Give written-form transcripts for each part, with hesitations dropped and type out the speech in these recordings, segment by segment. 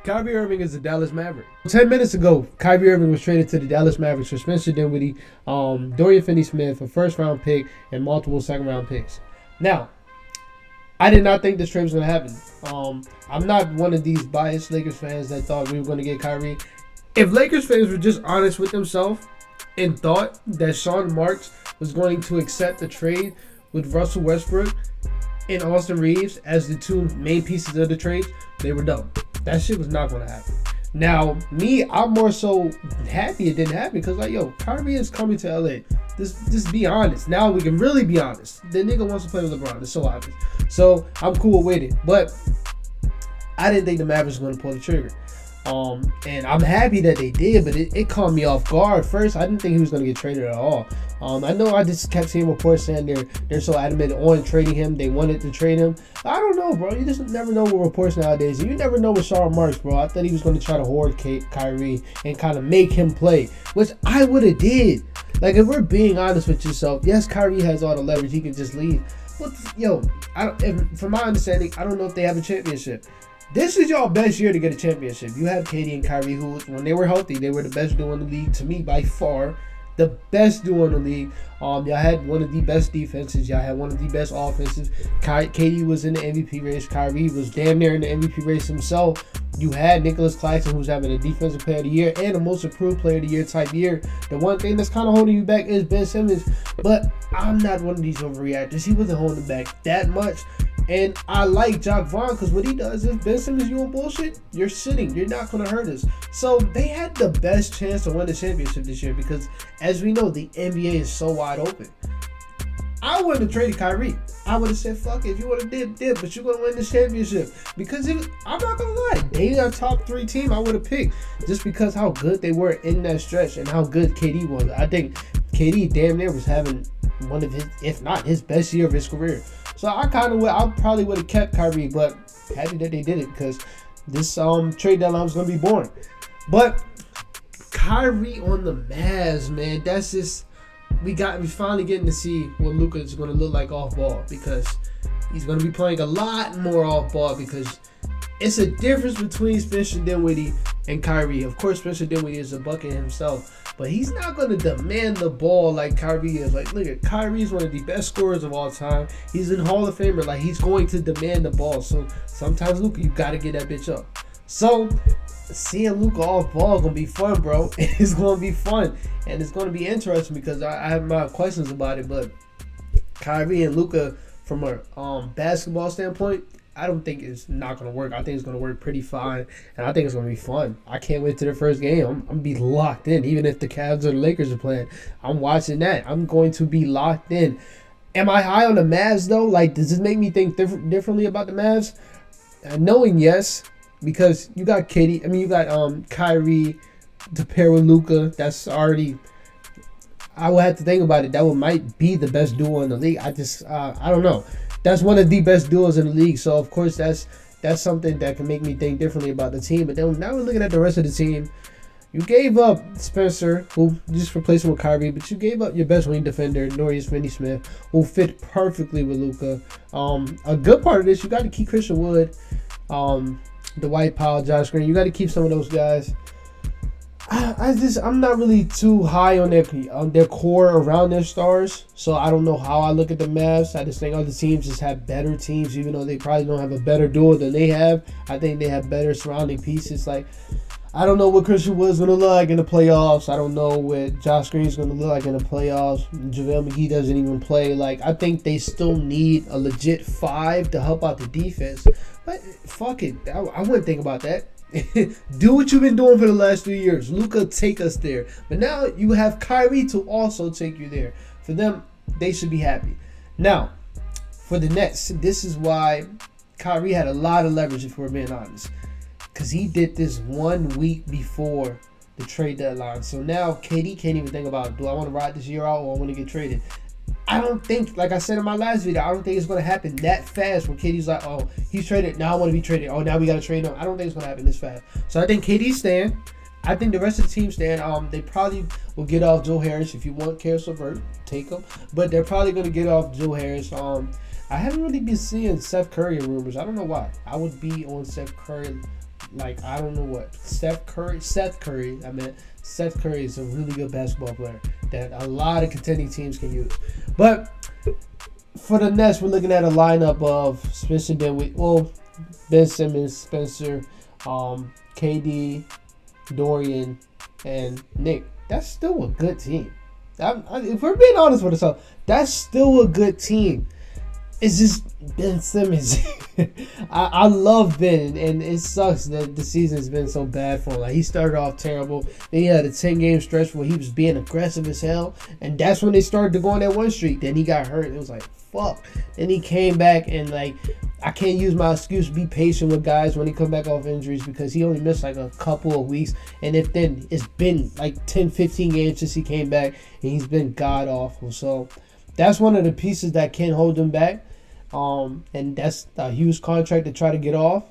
Kyrie Irving is the Dallas Maverick. 10 minutes ago, Kyrie Irving was traded to the Dallas Mavericks for Spencer Dinwiddie, Dorian Finney-Smith, a first-round pick, and multiple second-round picks. Now, I did not think this trade was going to happen. I'm not one of these biased Lakers fans that thought we were going to get Kyrie. If Lakers fans were just honest with themselves and thought that Sean Marks was going to accept the trade with Russell Westbrook and Austin Reeves as the two main pieces of the trade, they were dumb. That shit was not going to happen. Now, me, I'm more so happy it didn't happen because, like, yo, Kyrie is coming to LA. Just be honest. Now we can really be honest. The nigga wants to play with LeBron. It's so obvious. So I'm cool with it. But I didn't think the Mavericks were going to pull the trigger. And I'm happy that they did, but it caught me off guard. First, I didn't think he was going to get traded at all. I know I just kept seeing reports saying they're so adamant on trading him. They wanted to trade him. I don't know, bro. You just never know with reports nowadays. And you never know with Sean Marks, bro. I thought he was going to try to hoard Kyrie and kind of make him play, which I would have did. Like, if we're being honest with yourself, yes, Kyrie has all the leverage. He can just leave. But, yo, from my understanding, I don't know if they have a championship. This is y'all best year to get a championship. You have KD and Kyrie, who, when they were healthy, they were the best duo in the league. To me, by far, the best duo in the league. Y'all had one of the best defenses. Y'all had one of the best offenses. KD was in the MVP race. Kyrie was damn near in the MVP race himself. You had Nicholas Claxton, who's having a defensive player of the year and a most improved player of the year type year. The one thing that's kind of holding you back is Ben Simmons. But I'm not one of these overreactors. He wasn't holding back that much. And I like Jock Vaughn because what he does is, Ben Simmons, you on bullshit, you're sitting. You're not going to hurt us. So they had the best chance to win the championship this year because, as we know, the NBA is so wide open. I wouldn't have traded Kyrie. I would have said, fuck it. If you want to dip, but you're going to win this championship. Because I'm not going to lie, they are a top 3 team I would have picked just because how good they were in that stretch and how good KD was. I think KD damn near was having one of his, if not his best year of his career. So I probably would have kept Kyrie, but happy that they did it because this trade deadline was going to be boring. But Kyrie on the Mavs, man, that's just, we finally getting to see what Luka is going to look like off ball because he's going to be playing a lot more off ball because it's a difference between Spencer Dinwiddie and Kyrie. Of course, Spencer Dinwiddie is a bucket himself, but he's not going to demand the ball like Kyrie is. Like, look at Kyrie is one of the best scorers of all time. He's in Hall of Famer. Like, he's going to demand the ball. So sometimes, Luka, you got to get that bitch up. So seeing Luka off ball is going to be fun, bro. It's going to be fun. And it's going to be interesting because I have my questions about it. But Kyrie and Luka, from a basketball standpoint, I don't think it's not going to work. I think it's going to work pretty fine, and I think it's going to be fun. I can't wait to the first game. I'm going to be locked in. Even if the Cavs or the Lakers are playing, I'm watching that. I'm going to be locked in. Am I high on the Mavs, though? Like, does this make me think differently about the Mavs? Knowing yes, because you got Kyrie to pair with Luka. That's already, I will have to think about it. That might be the best duo in the league. I don't know. That's one of the best duos in the league. So, of course, that's something that can make me think differently about the team. But then now we're looking at the rest of the team. You gave up Spencer, who just replaced him with Kyrie, but you gave up your best wing defender, Dorian Finney-Smith, who fit perfectly with Luka. A good part of this, you got to keep Christian Wood, Dwight Powell, Josh Green. You got to keep some of those guys. I'm not really too high on their core around their stars, so I don't know how I look at the Mavs. I just think other teams just have better teams, even though they probably don't have a better duo than they have. I think they have better surrounding pieces. Like, I don't know what Christian Wood's gonna look like in the playoffs. I don't know what Josh Green's gonna look like in the playoffs. JaVale McGee doesn't even play. Like, I think they still need a legit 5 to help out the defense. But fuck it, I wouldn't think about that. Do what you've been doing for the last 3 years. Luka, take us there. But now you have Kyrie to also take you there. For them, they should be happy. Now, for the Nets, this is why Kyrie had a lot of leverage, if we're being honest. Because he did this 1 week before the trade deadline. So now KD can't even think about, do I want to ride this year out or I want to get traded? I don't think, like I said in my last video, I don't think it's going to happen that fast where KD's like, oh, he's traded, now I want to be traded. Oh, now we got to trade him. I don't think it's going to happen this fast. So I think KD's staying. I think the rest of the team staying. They probably will get off Joe Harris. If you want Karis LeVert, take him. But they're probably going to get off Joe Harris. I haven't really been seeing Seth Curry rumors. I don't know why. I would be on Seth Curry like, I don't know what. Seth Curry, Seth Curry is a really good basketball player that a lot of contending teams can use. But for the Nets, we're looking at a lineup of Spencer Dinwiddie, Ben Simmons, Spencer, KD, Dorian, and Nick. That's still a good team. If we're being honest with ourselves, that's still a good team. It's just Ben Simmons. I love Ben, and it sucks that the season's been so bad for him. Like, he started off terrible. Then he had a 10-game stretch where he was being aggressive as hell, and that's when they started to go on that one streak. Then he got hurt. It was like, fuck. Then he came back, and like, I can't use my excuse. Be patient with guys when he come back off injuries, because he only missed like a couple of weeks, and if then it's been like 10, 15 games since he came back, and he's been god awful. So that's one of the pieces that can hold him back. And that's a huge contract to try to get off.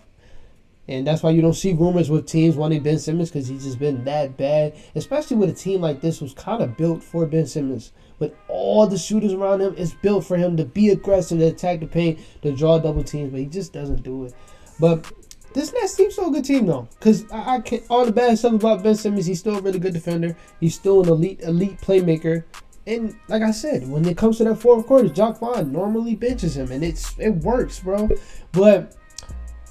And that's why you don't see rumors with teams wanting Ben Simmons, because he's just been that bad. Especially with a team like this was kind of built for Ben Simmons. With all the shooters around him, it's built for him to be aggressive, to attack the paint, to draw double teams, but he just doesn't do it. But this Nets team's still a good team, though. Because I can't, all the bad stuff about Ben Simmons, he's still a really good defender. He's still an elite playmaker. And like I said, when it comes to that fourth quarter, Jacque Vaughn normally benches him, and it works, bro. But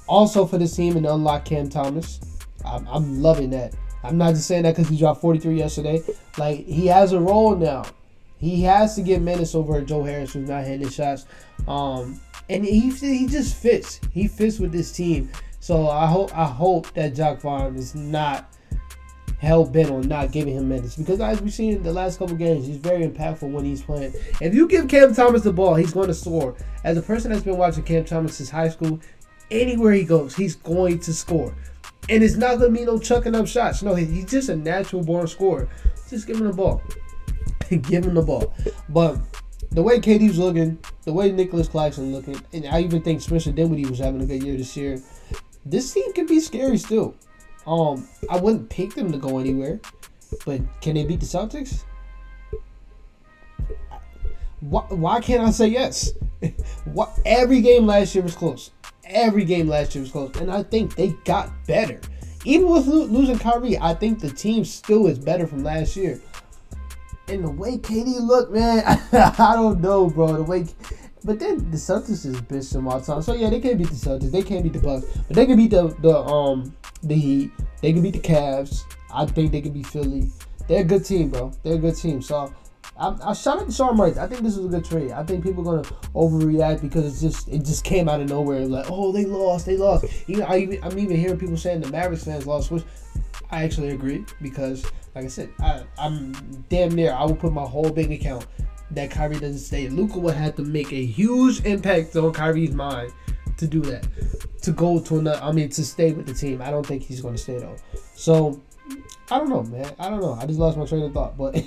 also for this team, and unlock Cam Thomas, I'm loving that. I'm not just saying that because he dropped 43 yesterday. Like, he has a role now. He has to get minutes over Joe Harris, who's not hitting his shots. And he just fits. He fits with this team. So I hope that Jacque Vaughn is not hell-bent on not giving him minutes, because as we've seen in the last couple games, he's very impactful when he's playing. If you give Cam Thomas the ball, he's going to score. As a person that's been watching Cam Thomas since high school, anywhere he goes, he's going to score. And it's not going to be no chucking up shots. No, he's just a natural-born scorer. Just give him the ball. Give him the ball. But the way KD's looking, the way Nicholas Claxton looking, and I even think Spencer Dinwiddie was having a good year this year, this team can be scary still. I wouldn't pick them to go anywhere, but can they beat the Celtics? Why can't I say yes? Every game last year was close. And I think they got better. Even with losing Kyrie, I think the team still is better from last year. And the way KD looked, man, I don't know, bro. But then the Celtics is bitched them all the time. So yeah, they can't beat the Celtics. They can't beat the Bucks. But they can beat the Heat. They can beat the Cavs. I think they can beat Philly. They're a good team, bro. They're a good team. So I shout out to Sean Marks. I think this was a good trade. I think people are gonna overreact because it just came out of nowhere. Like, oh, they lost. I'm even hearing people saying the Mavericks fans lost, which I actually agree, because like I said, I'm damn near, I will put my whole bank account that Kyrie doesn't stay. Luka would have to make a huge impact on Kyrie's mind to do that. To go to another, to stay with the team. I don't think he's going to stay though. So, I don't know, man. I don't know. I just lost my train of thought. But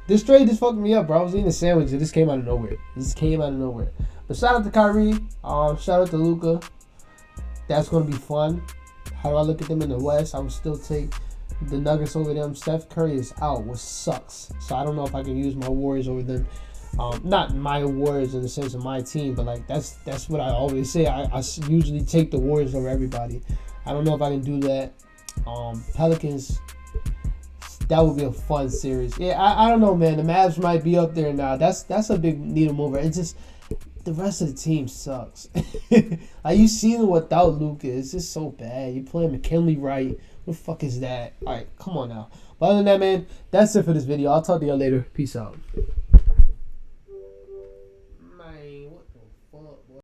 this trade just fucked me up, bro. I was eating a sandwich and this came out of nowhere. But shout out to Kyrie. Shout out to Luka. That's going to be fun. How do I look at them in the West? I would still take the Nuggets over them. Steph Curry is out, which sucks. So I don't know if I can use my Warriors over them. Not my Warriors in the sense of my team, but like that's what I always say. I usually take the Warriors over everybody. I don't know if I can do that. Pelicans, that would be a fun series. Yeah, I don't know, man. The Mavs might be up there now. That's a big needle mover. It's just the rest of the team sucks. Like, you see them without Luka, it's just so bad. You playing McKinley Wright. What the fuck is that? All right, come on now. But other than that, man, that's it for this video. I'll talk to y'all later. Peace out. Man, what the fuck, boy?